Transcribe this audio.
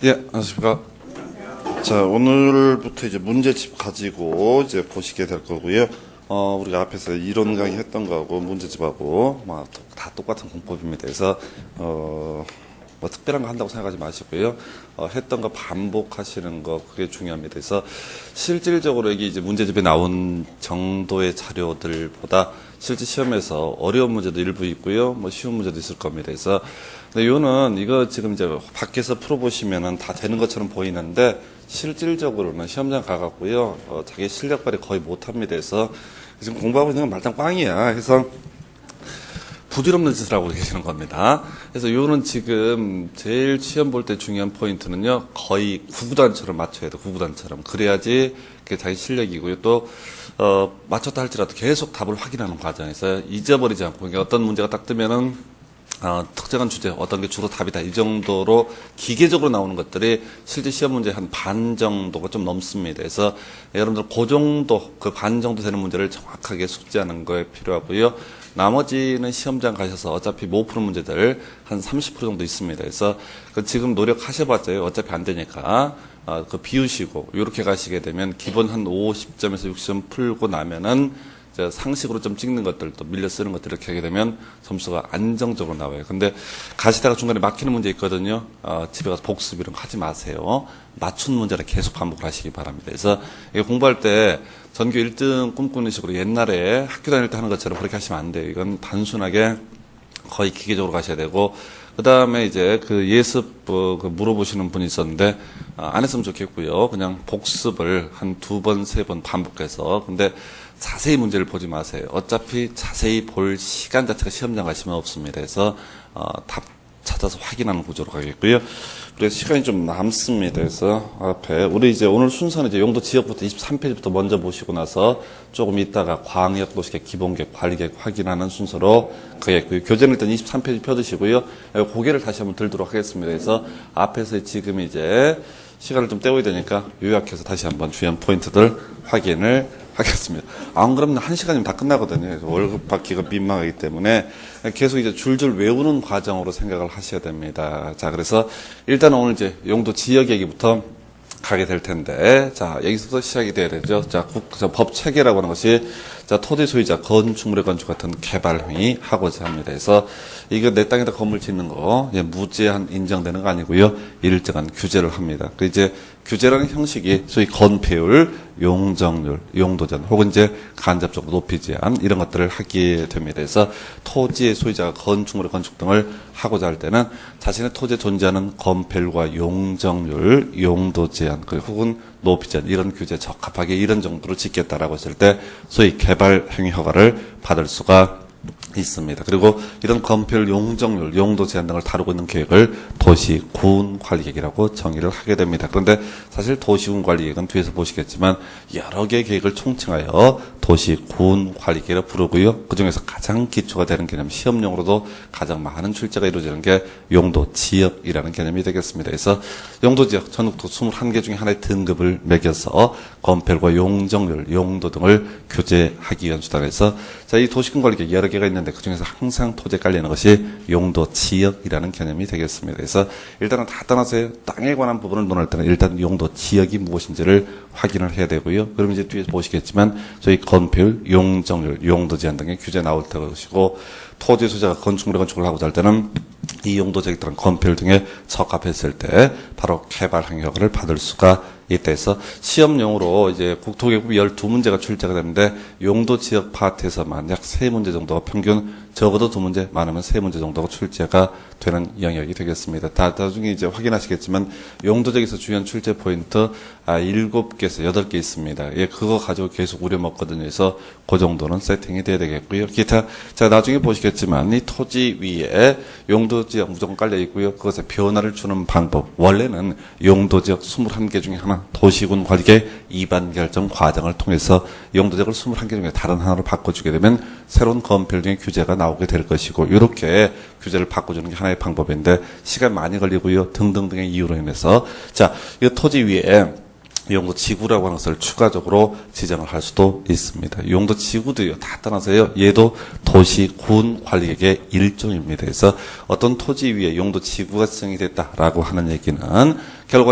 예, 안녕하십니까. 자, 오늘부터 이제 문제집 가지고 이제 보시게 될 거고요. 우리가 앞에서 이론 강의 했던 거하고 문제집하고 다 똑같은 공법입니다. 그래서 뭐 특별한 거 한다고 생각하지 마시고요. 했던 거 반복하시는 거 그게 중요합니다. 그래서 실질적으로 여기 이제 문제집에 나온 정도의 자료들보다 실제 시험에서 어려운 문제도 일부 있고요. 뭐 쉬운 문제도 있을 겁니다. 그래서 근데 요는 이거 지금 이제 밖에서 풀어보시면은 다 되는 것처럼 보이는데 실질적으로는 시험장 가갖고요. 자기 실력 발휘 거의 못합니다. 그래서 지금 공부하고 있는 건 말짱 꽝이야. 그래서 부질없는 짓을 하고 계시는 겁니다. 그래서 요는 지금 제일 시험 볼 때 중요한 포인트는요. 거의 구구단처럼 맞춰야 돼. 구구단처럼. 그래야지 그게 자기 실력이고요. 또 맞췄다 할지라도 계속 답을 확인하는 과정에서 잊어버리지 않고 그러니까 어떤 문제가 딱 뜨면은 특정한 주제, 어떤 게 주로 답이다. 이 정도로 기계적으로 나오는 것들이 실제 시험 문제 한 반 정도가 좀 넘습니다. 그래서 여러분들 그 정도, 그 반 정도 되는 문제를 정확하게 숙지하는 거에 필요하고요. 나머지는 시험장 가셔서 어차피 못 푸는 문제들 한 30% 정도 있습니다. 그래서 지금 노력하셔봤자요. 어차피 안 되니까. 비우시고, 이렇게 가시게 되면 기본 한 50점에서 60점 풀고 나면은 상식으로 좀 찍는 것들도 밀려 쓰는 것들 이렇게 하게 되면 점수가 안정적으로 나와요. 근데 가시다가 중간에 막히는 문제 있거든요. 집에 가서 복습 이런 거 하지 마세요. 맞춘 문제를 계속 반복을 하시기 바랍니다. 그래서 공부할 때 전교 1등 꿈꾸는 식으로 옛날에 학교 다닐 때 하는 것처럼 그렇게 하시면 안 돼요. 이건 단순하게 거의 기계적으로 가셔야 되고 그 다음에 이제 그 예습 물어보시는 분이 있었는데 안 했으면 좋겠고요. 그냥 복습을 한 2번, 3번 반복해서 근데 자세히 문제를 보지 마세요. 어차피 자세히 볼 시간 자체가 시험장 가시면 없습니다. 그래서 답 찾아서 확인하는 구조로 가겠고요. 그래서 시간이 좀 남습니다. 그래서 앞에 우리 이제 오늘 순서는 이제 용도 지역부터 23페이지부터 먼저 보시고 나서 조금 있다가 광역 도시계획, 기본계획, 관리계획 확인하는 순서로 가겠고요. 교재는 일단 23페이지 펴두시고요. 고개를 다시 한번 들도록 하겠습니다. 그래서 앞에서 지금 이제 시간을 좀 때워야 되니까 요약해서 다시 한번 주요 포인트들 확인을 하겠습니다. 안 그러면 1시간이면 다 끝나거든요. 월급 받기가 민망하기 때문에 계속 이제 줄줄 외우는 과정으로 생각을 하셔야 됩니다. 자, 그래서 일단 오늘 이제 용도 지역 얘기부터 가게 될 텐데, 자, 여기서부터 시작이 돼야 되죠. 자, 법 체계라고 하는 것이, 자, 토지 소유자, 건축물의 건축 같은 개발 행위 하고자 합니다. 그래서 이거 내 땅에다 건물 짓는 거, 무제한 인정되는 거 아니고요. 일정한 규제를 합니다. 그 이제 규제라는 형식이 소위 건폐율, 용적률, 용도전, 혹은 이제 간접적으로 높이 제한, 이런 것들을 하게 됩니다. 그래서 토지의 소유자가 건축물의 건축 등을 하고자 할 때는 자신의 토지에 존재하는 건폐율과 용적률, 용도 제한, 혹은 높이 제한, 이런 규제에 적합하게 이런 정도로 짓겠다라고 했을 때 소위 개발 행위 허가를 받을 수가 있습니다. 그리고 이런 건폐율, 용적률, 용도 제한 등을 다루고 있는 계획을 도시군 관리계획이라고 정의를 하게 됩니다. 그런데 사실 도시군 관리계획은 뒤에서 보시겠지만 여러 개의 계획을 총칭하여 도시군 관리계획을 부르고요. 그중에서 가장 기초가 되는 개념, 시험용으로도 가장 많은 출제가 이루어지는 게 용도 지역이라는 개념이 되겠습니다. 그래서 용도 지역, 전국도 21개 중에 하나의 등급을 매겨서 건폐율과 용적률, 용도 등을 규제하기 위한 수단에서 자, 이 도시군 관리계획 여러 개가 있는데 그중에서 항상 토지에 깔리는 것이 용도 지역이라는 개념이 되겠습니다. 그래서 일단은 다 떠나서 땅에 관한 부분을 논할 때는 일단 용도 지역이 무엇인지를 확인을 해야 되고요. 그럼 이제 뒤에서 보시겠지만 저희 건폐율, 용적률, 용도 제한 등의 규제 나올 것이고 토지 소유자가 건축물의 건축을 하고자 할 때는 이 용도 지역 또는 건폐율 등에 적합했을 때 바로 개발 행위 허가를 받을 수가 있다 해서 시험용으로 이제 국토개혁법이 12문제가 출제가 되는데 용도 지역 파트에서만 약 3문제 정도가 평균 적어도 2문제, 많으면 3문제 정도가 출제가 되는 영역이 되겠습니다. 나중에 이제 확인하시겠지만 용도 지역에서 주요 출제 포인트 7개에서 8개 있습니다. 예, 그거 가지고 계속 우려먹거든요. 그래서 그 정도는 세팅이 돼야 되겠고요. 기타, 자, 나중에 보시겠지만 이 토지 위에 용도 지역 무조건 깔려 있고요. 그것에 변화를 주는 방법. 원래는 용도 지역 21개 중에 하나 도시군 관리계획 입안 결정 과정을 통해서 용도지역을 21개 중에 다른 하나로 바꿔주게 되면 새로운 건폐율 등의 규제가 나오게 될 것이고 이렇게 규제를 바꿔주는 게 하나의 방법인데 시간 많이 걸리고요. 등등등의 이유로 인해서 자, 이 토지 위에 용도 지구라고 하는 것을 추가적으로 지정을 할 수도 있습니다. 용도 지구도요, 다 떠나서요, 얘도 도시, 군 관리객의 일종입니다. 그래서 어떤 토지 위에 용도 지구가 지정이 됐다라고 하는 얘기는 결과